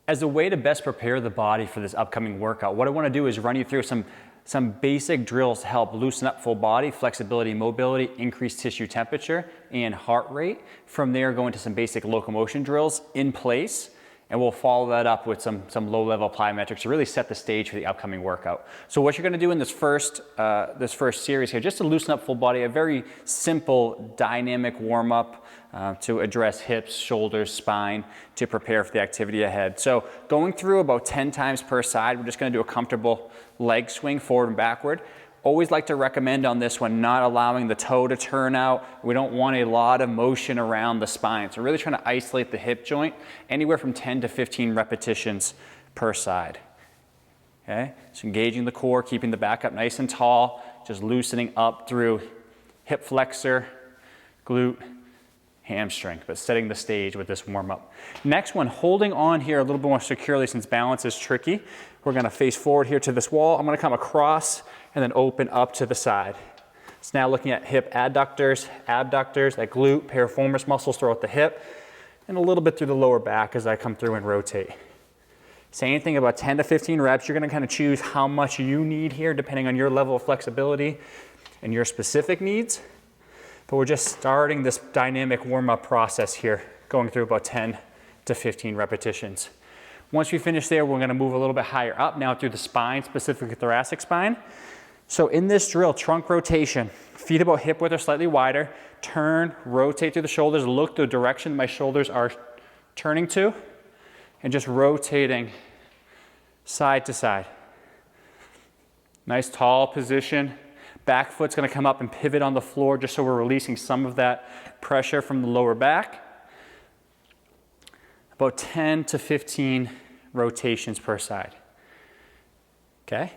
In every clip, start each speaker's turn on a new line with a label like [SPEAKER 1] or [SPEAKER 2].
[SPEAKER 1] As a way to best prepare the body for this upcoming workout, what I want to do is run you through some basic drills to help loosen up full body, flexibility, mobility, increase tissue temperature, and heart rate. From there, go into some basic locomotion drills in place, and we'll follow that up with some low-level plyometrics to really set the stage for the upcoming workout. So what you're gonna do in this first series here, just to loosen up full body, a very simple dynamic warm-up to address hips, shoulders, spine, to prepare for the activity ahead. So going through about 10 times per side, we're just gonna do a comfortable leg swing forward and backward. Always like to recommend on this one, not allowing the toe to turn out. We don't want a lot of motion around the spine. So really trying to isolate the hip joint, anywhere from 10 to 15 repetitions per side. Okay, so engaging the core, keeping the back up nice and tall, just loosening up through hip flexor, glute, hamstring, but setting the stage with this warm up. Next one, holding on here a little bit more securely since balance is tricky. We're gonna face forward here to this wall. I'm gonna come across and then open up to the side. So now looking at hip adductors, abductors, that glute, piriformis muscles throughout the hip, and a little bit through the lower back as I come through and rotate. Same thing, about 10 to 15 reps. You're gonna kind of choose how much you need here depending on your level of flexibility and your specific needs. But we're just starting this dynamic warm-up process here, going through about 10 to 15 repetitions. Once we finish there, we're gonna move a little bit higher up now through the spine, specifically thoracic spine. So in this drill, trunk rotation, feet about hip width or slightly wider, turn, rotate through the shoulders, look the direction my shoulders are turning to, and just rotating side to side. Nice tall position. Back foot's gonna come up and pivot on the floor just so we're releasing some of that pressure from the lower back. About 10 to 15 rotations per side. Okay.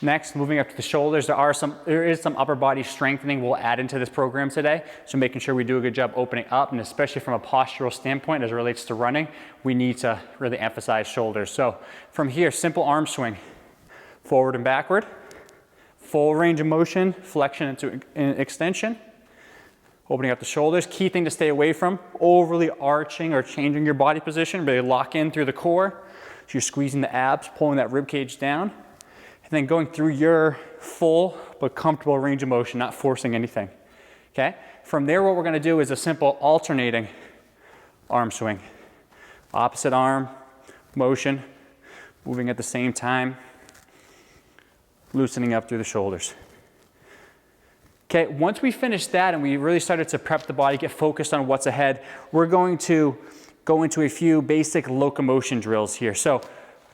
[SPEAKER 1] Next, moving up to the shoulders, there is some upper body strengthening we'll add into this program today. So making sure we do a good job opening up, and especially from a postural standpoint as it relates to running, we need to really emphasize shoulders. So from here, simple arm swing, forward and backward, full range of motion, flexion into extension, opening up the shoulders. Key thing to stay away from, overly arching or changing your body position, really lock in through the core. So you're squeezing the abs, pulling that rib cage down. And then going through your full but comfortable range of motion, not forcing anything, okay? From there, what we're gonna do is a simple alternating arm swing. Opposite arm, motion, moving at the same time, loosening up through the shoulders. Okay, once we finish that and we really started to prep the body, get focused on what's ahead, we're going to go into a few basic locomotion drills here. So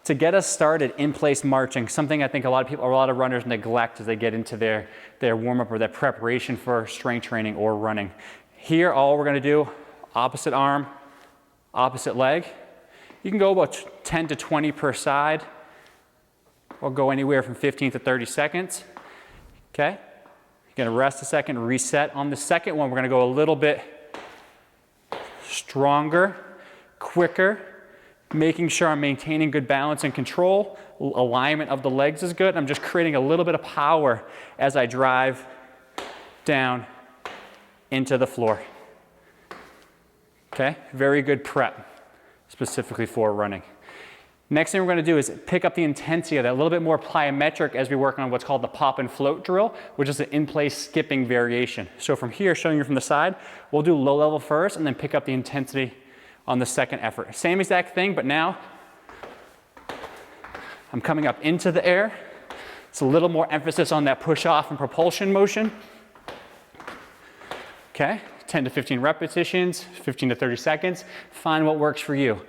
[SPEAKER 1] to get us started, in-place marching, something I think a lot of runners neglect as they get into their warm-up or their preparation for strength training or running. Here, all we're gonna do, opposite arm, opposite leg. You can go about 10 to 20 per side, or go anywhere from 15 to 30 seconds, okay? You're gonna rest a second, reset. On the second one, we're gonna go a little bit stronger, quicker, making sure I'm maintaining good balance and control. Alignment of the legs is good. I'm just creating a little bit of power as I drive down into the floor. Okay, very good prep, specifically for running. Next thing we're gonna do is pick up the intensity of that, a little bit more plyometric as we work on what's called the pop and float drill, which is an in-place skipping variation. So from here, showing you from the side, we'll do low level first and then pick up the intensity on the second effort. Same exact thing, but now I'm coming up into the air. It's a little more emphasis on that push off and propulsion motion. Okay, 10 to 15 repetitions, 15 to 30 seconds. Find what works for you.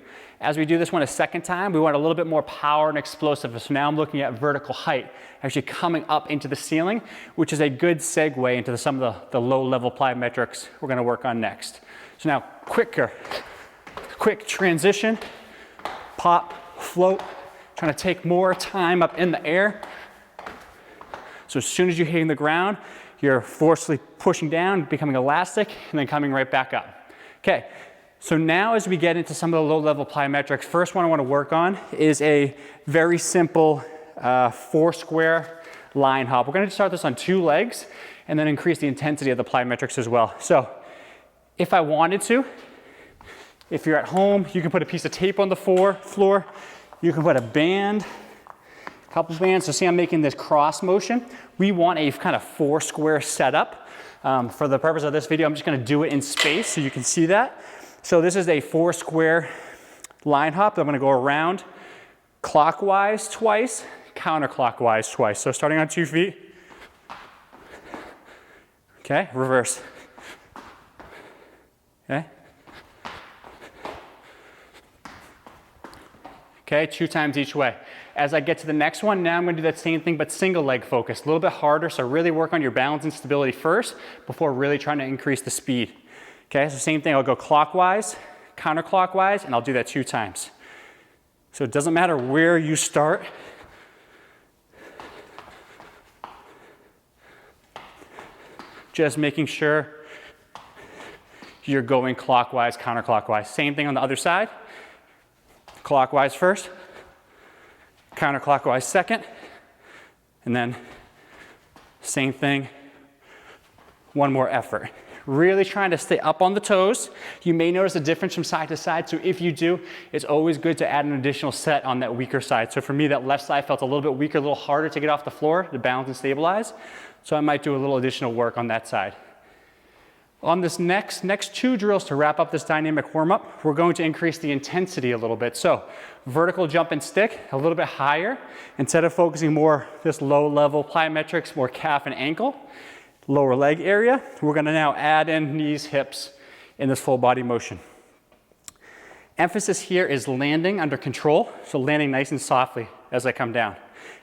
[SPEAKER 1] As we do this one a second time, we want a little bit more power and explosiveness. So now I'm looking at vertical height, actually coming up into the ceiling, which is a good segue into some of the low-level plyometrics we're gonna work on next. So now, quick transition, pop, float, trying to take more time up in the air. So as soon as you're hitting the ground, you're forcefully pushing down, becoming elastic, and then coming right back up. Okay, so now as we get into some of the low-level plyometrics, first one I want to work on is a very simple 4-square line hop. We're going to start this on 2 legs and then increase the intensity of the plyometrics as well. So if I wanted to, If you're at home, you can put a piece of tape on the floor. You can put a band, a couple bands. So see, I'm making this cross motion. We want a kind of 4 square setup. For the purpose of this video, I'm just gonna do it in space so you can see that. So this is a 4 square line hop. I'm gonna go around clockwise twice, counterclockwise twice. So starting on 2 feet. Okay, reverse. Okay. Okay, 2 times each way. As I get to the next one, now I'm gonna do that same thing, but single leg focus. A little bit harder, so really work on your balance and stability first before really trying to increase the speed. Okay, so same thing, I'll go clockwise, counterclockwise, and I'll do that 2 times. So it doesn't matter where you start. Just making sure you're going clockwise, counterclockwise. Same thing on the other side. Clockwise first, counterclockwise second, and then same thing, one more effort. Really trying to stay up on the toes. You may notice a difference from side to side, so if you do, it's always good to add an additional set on that weaker side. So for me, that left side felt a little bit weaker, a little harder to get off the floor to balance and stabilize. So I might do a little additional work on that side. On this next 2 drills to wrap up this dynamic warm-up, we're going to increase the intensity a little bit. So vertical jump and stick, a little bit higher. Instead of focusing more this low level plyometrics, more calf and ankle, lower leg area, we're gonna now add in knees, hips in this full body motion. Emphasis here is landing under control, so landing nice and softly as I come down,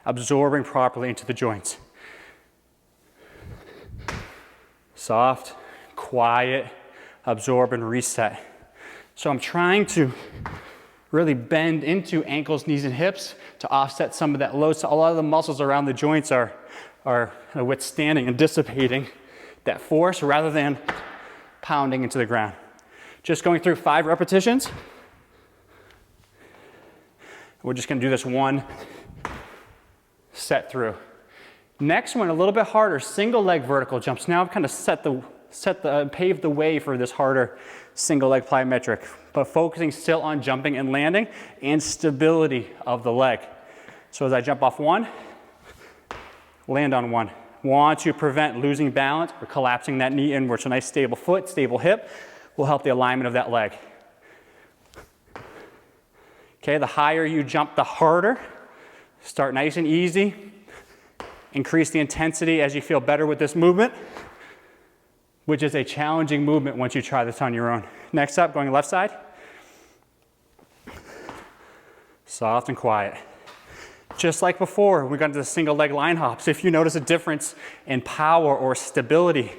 [SPEAKER 1] absorbing properly into the joints. Soft, quiet, absorb and reset. So I'm trying to really bend into ankles, knees, and hips to offset some of that load. So a lot of the muscles around the joints are withstanding and dissipating that force rather than pounding into the ground. Just going through 5 repetitions. We're just gonna do this 1 set through. Next one, a little bit harder, single leg vertical jumps. Now I've kind of paved the way for this harder single leg plyometric, but focusing still on jumping and landing and stability of the leg. So as I jump off 1, land on 1. Want to prevent losing balance or collapsing that knee inward. So nice stable foot, stable hip will help the alignment of that leg. Okay, the higher you jump, the harder. Start nice and easy. Increase the intensity as you feel better with this movement, which is a challenging movement once you try this on your own. Next up, going left side. Soft and quiet. Just like before, we got into the single leg line hops. If you notice a difference in power or stability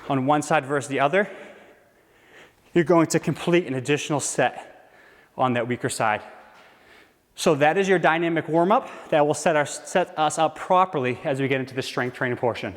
[SPEAKER 1] on one side versus the other, you're going to complete an additional set on that weaker side. So that is your dynamic warm-up that will set us up properly as we get into the strength training portion.